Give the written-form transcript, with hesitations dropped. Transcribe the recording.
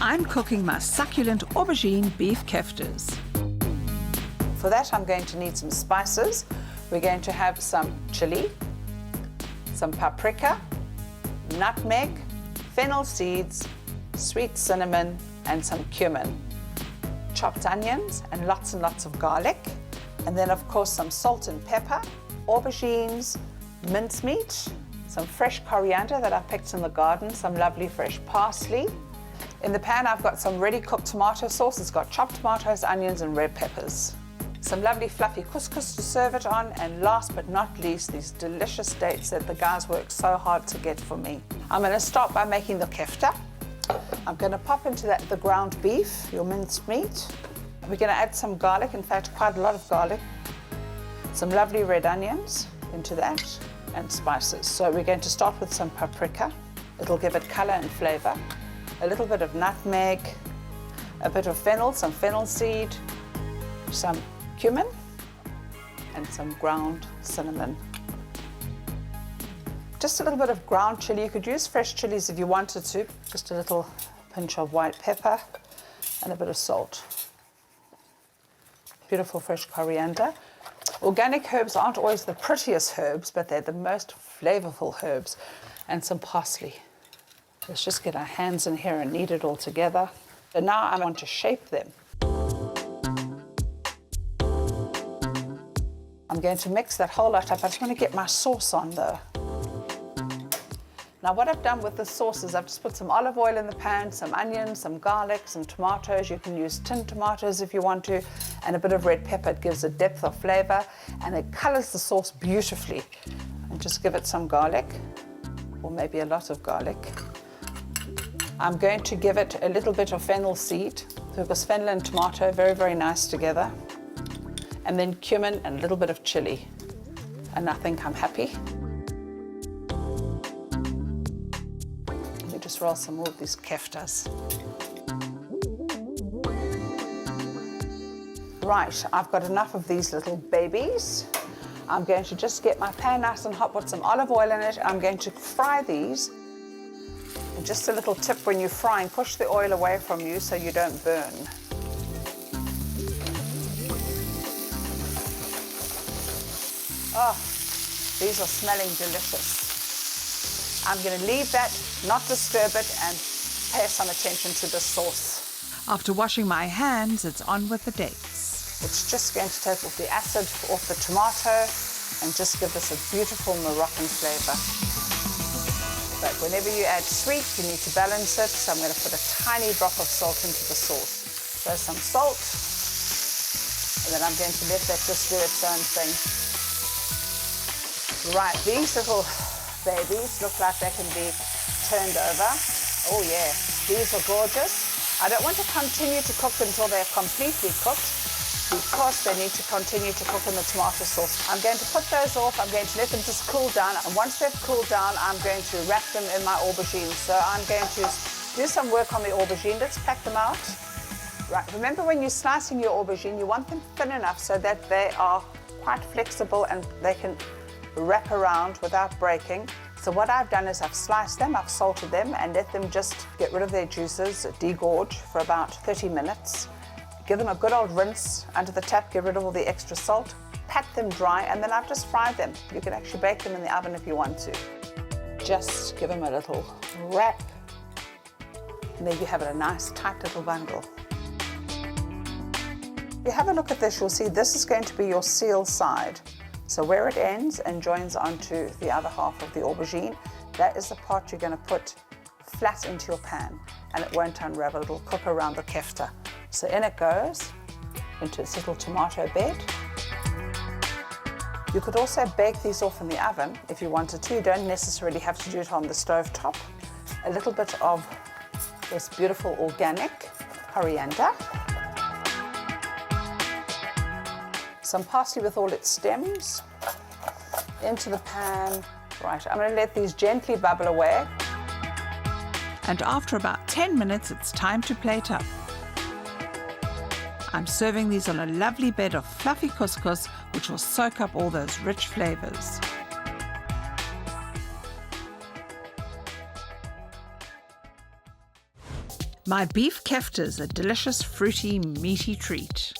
I'm cooking my succulent aubergine beef keftas. For that, I'm going to need some spices. We're going to have some chili, some paprika, nutmeg, fennel seeds, sweet cinnamon, and some cumin, chopped onions, and lots of garlic. And then, of course, some salt and pepper, aubergines, mincemeat, some fresh coriander that I picked in the garden, some lovely fresh parsley. In the pan, I've got some ready cooked tomato sauce. It's got chopped tomatoes, onions, and red peppers. Some lovely fluffy couscous to serve it on, and last but not least, these delicious dates that the guys work so hard to get for me. I'm going to start by making the kefta. I'm going to pop into that the ground beef, your minced meat. We're going to add some garlic, in fact quite a lot of garlic. Some lovely red onions into that, and spices. So we're going to start with some paprika. It'll give it color and flavor. A little bit of nutmeg, a bit of fennel, some fennel seed, some cumin, and some ground cinnamon. Just a little bit of ground chili. You could use fresh chilies if you wanted to. Just a little pinch of white pepper and a bit of salt. Beautiful fresh coriander. Organic herbs aren't always the prettiest herbs, but they're the most flavorful herbs. And some parsley. Let's just get our hands in here and knead it all together. And now I want to shape them. I'm going to mix that whole lot up. I just want to get my sauce on though. Now what I've done with the sauce is I've just put some olive oil in the pan, some onions, some garlic, some tomatoes. You can use tinned tomatoes if you want to, and a bit of red pepper. It gives a depth of flavor and it colors the sauce beautifully. And just give it some garlic, or maybe a lot of garlic. I'm going to give it a little bit of fennel seed, because fennel and tomato, very, very nice together. And then cumin and a little bit of chili. And I think I'm happy. Let me just roll some more of these keftas. Right, I've got enough of these little babies. I'm going to just get my pan nice and hot, put some olive oil in it. I'm going to fry these. And just a little tip when you're frying, push the oil away from you so you don't burn. Oh, these are smelling delicious. I'm going to leave that, not disturb it, and pay some attention to the sauce. After washing my hands, it's on with the dates. It's just going to take off the acid off the tomato and just give this a beautiful Moroccan flavor. But whenever you add sweet, you need to balance it. So I'm going to put a tiny drop of salt into the sauce. So some salt, and then I'm going to let that just do its own thing. Right, these little babies look like they can be turned over. Oh yeah, these are gorgeous. I don't want to continue to cook until they're completely cooked, because they need to continue to cook in the tomato sauce. I'm going to put those off. I'm going to let them just cool down. And once they've cooled down, I'm going to wrap them in my aubergine. So I'm going to do some work on the aubergine. Let's pack them out. Right, remember when you're slicing your aubergine, you want them thin enough so that they are quite flexible and they can wrap around without breaking. So what I've done is I've sliced them, I've salted them, and let them just get rid of their juices, degorge for about 30 minutes. Give them a good old rinse under the tap, get rid of all the extra salt, pat them dry, and then I've just fried them. You can actually bake them in the oven if you want to. Just give them a little wrap, and there you have it, a nice tight little bundle. If you have a look at this, you'll see this is going to be your seal side. So where it ends and joins onto the other half of the aubergine, that is the part you're going to put flat into your pan, and it won't unravel. It'll cook around the kefta. So in it goes, into its little tomato bed. You could also bake these off in the oven if you wanted to. You don't necessarily have to do it on the stove top. A little bit of this beautiful organic coriander. Some parsley with all its stems into the pan. Right, I'm going to let these gently bubble away. And after about 10 minutes, it's time to plate up. I'm serving these on a lovely bed of fluffy couscous, which will soak up all those rich flavors. My beef keftas, a delicious, fruity, meaty treat.